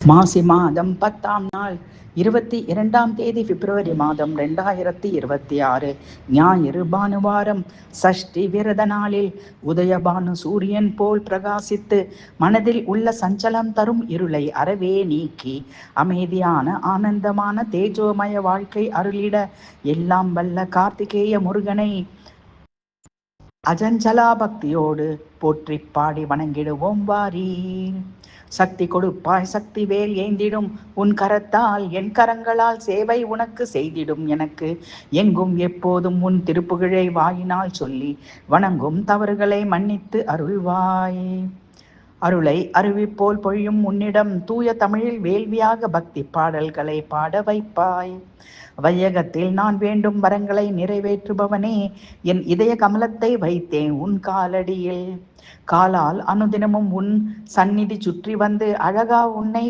மாசி மாதம் 10ஆம் நாள் 22ஆம் தேதி பிப்ரவரி மாதம் 2026 ஞாயிறு பானுவாரம் சஷ்டி விரத நாளில் உதயபானு சூரியன் போல் பிரகாசித்து மனதில் உள்ள சஞ்சலம் தரும் இருளை அறவே நீக்கி அமைதியான ஆனந்தமான தேஜோமய வாழ்க்கை அருளிட எல்லாம் வல்ல கார்த்திகேய முருகனை அஜஞ்சலா பக்தியோடு போற்றி பாடி வணங்கிடுவோம் வாரீர். சக்தி கொடுப்பாய் சக்தி வேல் ஏந்திடும் உன் கரத்தால் என் கரங்களால் சேவை உனக்கு செய்திடும் எனக்கு எங்கும் எப்போதும் உன் திருப்புகழை வாயினால் சொல்லி வணங்கும் தவறுகளை மன்னித்து அருள்வாய். அருளை அருவிப்போல் பொழியும் உன்னிடம் தூய தமிழில் வேள்வியாக பக்தி பாடல்களை பாட வைப்பாய். வையகத்தில் நான் வேண்டும் வரங்களை நிறைவேற்றுபவனே, என் இதய கமலத்தை வைத்தேன் உன் காலடியில். காலால் அனுதினமும் உன் சந்நிதி சுற்றி வந்து அழகா உன்னை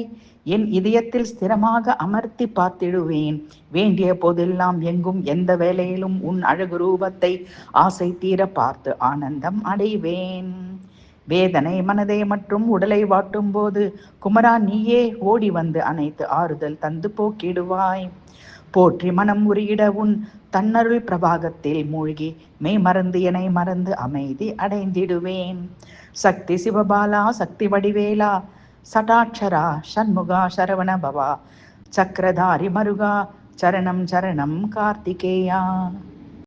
என் இதயத்தில் ஸ்திரமாக அமர்த்தி பார்த்திடுவேன். வேண்டிய போதெல்லாம் எங்கும் எந்த வேளையிலும் உன் அழகு ரூபத்தை ஆசை தீர பார்த்து ஆனந்தம் அடைவேன். வேதனை மனதை மற்றும் உடலை வாட்டும் போது குமரா நீயே ஓடி வந்து அனைத்து ஆறுதல் தந்து போக்கிடுவாய். போற்றி மனம் உருகிட உன் தன்னருள் பிரபாகத்தில் மூழ்கி மெய் மறந்து எனை மறந்து அமைதி அடைந்திடுவேன். சக்தி சிவபாலா சக்தி வடிவேலா சடாட்சரா சண்முகா சரவண பவா சக்கரதாரி மருகா சரணம் சரணம் கார்த்திகேயா.